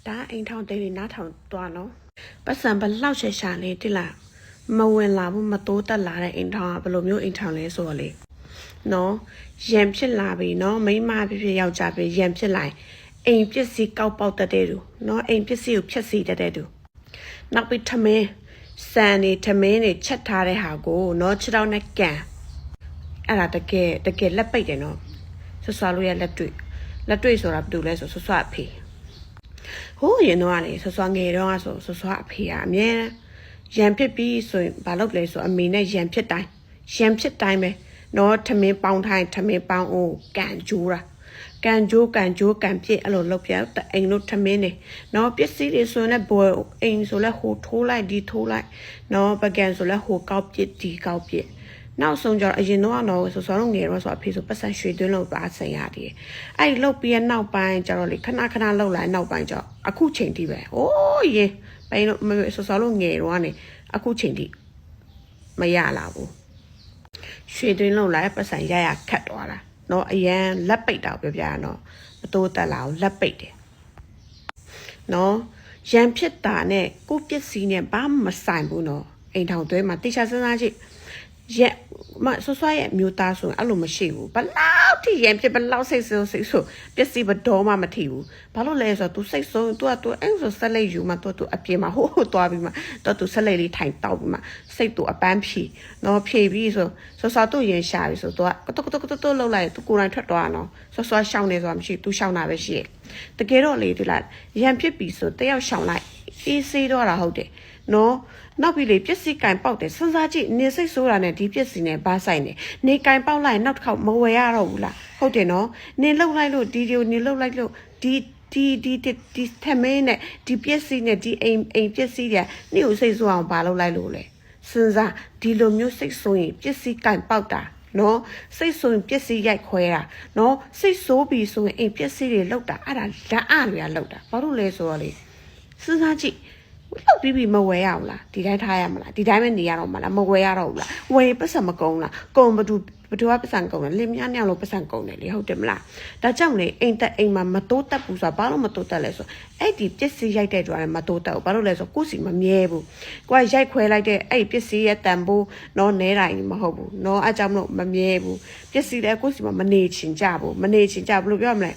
ဒါအိမ်ထောင်တေးတွေနားထောင်သွားနော်ပတ်စံဘလောက်ရှာရှာလေးတိလာမဝင်လာဘူးမတိုးတက်လာတဲ့အိမ်ထောင်ကဘယ်လိုမျိုးအိမ်ထောင်လဲဆိုတော့လေနော်ရံဖြစ်လာပြီနော်မိမဖြစ်ဖြစ်ယောက်ျားဖြစ်ရံဖြစ်လာအိမ်ပစ္စည်းကောက်ပေါက်တတ်တဲ့သူနော်အိမ်ပစ္စည်းကိုဖြတ်စီတတ်တဲ့သူနောက်ပြီးထမင်းစံနေထမင်းနေချက်ထားတဲ့ဟာကိုနော်ခြေထောက်နဲ့ကန်အဲ့ဒါတကယ်လက်ပိတ်တယ်နော်ဆွလို့ရလက်တွေ့ဆိုတာဘာလို့လဲဆိုဆွအဖေဟိုးရင်တော့လေဆွငယ်တော့ဆိုဆွအဖေကအမြဲရံဖြစ်ပြီးဆိုရင်ဘာလုပ်လဲဆိုအမေနဲ့ရံဖြစ်တိုင်းပဲနော်ထမင်းပေါင်းထိုင်းထမင်းပေါင်းအိုးကန်ကြိုးတာကန်ကြိုးကန်ပြစ်အဲ့လိုလုပ်ပြအိမ်တို့ထမင်းနေနော်ပစ္စည်းတွေဆိုရင်လည်းဘွယ်အိမ်ဆိုလည်းဟိုထိုးလိုက်ဒီထိုးလိုက်နော်ပကံဆိုလည်းဟိုကောက်ပြစ်ဒီကောက်ပြစ်နောက်ဆုံးကြတော့အရင်တော့ဆိုတော့ငယ်တော့ဆိုအဖေဆိုပတ်စံရွှေသွင်းလို့ပါဆင်ရတယ်အဲ့လုတ်ပြီးနောက်ပိုင်းကျတော့လေခဏလုတ်လိုက်နောက်ပိုင်းကျတော့အခုချိန်ထိပဲအိုးရေပိုင်းလို့ဆိုလို့ငယ်တော့ကနေအခုချိန်ထိမရလာဘူးရွှေသွင်းလို့လိုက်ပတ်စံရခတ်သွားတာနော်အရန်လက်ပိတ်တာပြောပြရနော်မတိုးတက်လာဘူးလက်ပိတ်တယ်နော်ရံဖြစ်တာနဲ့ကိုပစ္စည်းနဲ့ဘာမှမဆိုင်ဘူးနော်အိမ်ထောင်သွဲမှာတိကျစဉ်းစားကြည့်ရက်မဆွရဲ့မျိုးသားဆိုရင်အဲ့လိုမရှိဘူးဘလောက်ထိရံဖြစ်ဘလောက်စိတ်ဆိုးပစ္စည်းဘတော်မှမထီဘူးဘာလို့လဲဆိုတော့ तू စိတ်ဆိုး तू အဲ့ဆိုဆက်လက်ယူမှ तू အပြင်မှာဟိုသွားပြီးမှ तू ဆက်လက်လေးထိုင်တောက်ပြီးမှစိတ် तू အပန်းဖြီနော်ဖြီပြီးဆိုသူရင်ရှာပြီဆို तू ကတော့လှုပ်လိုက် तू ကိုယ်တိုင်ထွက်သွားနော်ဆွရှောင်းနေဆိုတာမရှိ तू ရှောင်းတာပဲရှိတယ်တကယ်တော့လေဒီလားရံဖြစ်ပြီဆိုတယောက်ရှောင်းလိုက်အေးဆေးတော့တာဟုတ်တယ်နော်နောက်ပြီးလေပစ္စည်းကင်ပေါက်တယ်စဉ်းစားကြည့်နေစိတ်ဆိုးတာနဲ့ဒီပစ္စည်းနဲ့ဘာဆိုင်နေနေကင်ပေါက်လိုက်နောက်တစ်ခေါက်မဝယ်ရတော့ဘူးလားဟုတ်တယ်နော်နေလှုပ်လိုက်လို့ဒီနေလှုပ်လိုက်လို့ဒီထမင်းနဲ့ဒီပစ္စည်းနဲ့ဒီအိမ်ပစ္စည်းတွေနေကိုစိတ်ဆိုးအောင်ဘာလုပ်လိုက်လို့လဲစဉ်းစားဒီလိုမျိုးစိတ်ဆိုးရင်ပစ္စည်းကင်ပေါက်တာနော်စိတ်ဆိုးရင်ပစ္စည်းရိုက်ခွဲတာနော်စိတ်ဆိုးပြီဆိုရင်အိမ်ပစ္စည်းတွေလှုပ်တာအဲ့ဒါလက်အားတွေကလှုပ်တာဘာလို့လဲဆိုတော့လေစဉ်းစားကြည့်လောက်ပြီးမဝဲရအောင်လားဒီတိုင်းထားရမလားဒီတိုင်းပဲနေရတော့မလားမဝဲရတော့ဘူးလားဝယ်ပတ်စံမကုန်းလားကုံဘသူကပတ်စံကုန်းလဲလင်းများနှစ်ယောက်လုံးပတ်စံကုန်းတယ်လေဟုတ်တယ်မလားဒါကြောင့်လေအိမ်မှာမတိုးတက်ဘူးဆိုတာဘာလို့မတိုးတက်လဲဆိုအဲ့ဒီပစ္စည်းရိုက်တဲ့ကြွားလည်းမတိုးတက်ဘူးဘာလို့လဲဆိုကိုယ်စီမမြဲဘူးကိုယ်ရိုက်ခွဲလိုက်တဲ့အဲ့ဒီပစ္စည်းရဲ့တန်ဖိုးနော်နဲတိုင်းမဟုတ်ဘူးနော်အဲ့ကြောင့်မလို့မမြဲဘူးပစ္စည်းလည်းကိုယ်စီမနေချင်ကြဘူးဘယ်လိုပြောမလဲ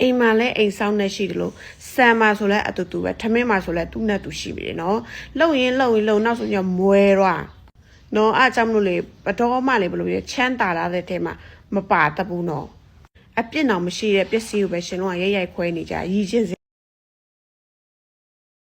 အိမ်မှာလည်းအိမ်ဆောင်နေရှိတယ်လို့ဆံမှာဆိုလဲအတူတူပဲထမင်းမှာဆိုလဲသူ့နဲ့သူရှိပြီနော်လှုပ်ရင်နောက်ဆုံးကျမွဲတော့နော်အားကြောင့်မလို့လေဘတော်မှလေဘလို့ရချမ်းသာလာတဲ့ထဲမှာမပါတတ်ဘူးနော်အပြစ်တော့မရှိတဲ့ပစ္စည်းကိုပဲရှင်တို့ကရိုက်ခွဲနေကြရည်ချင်း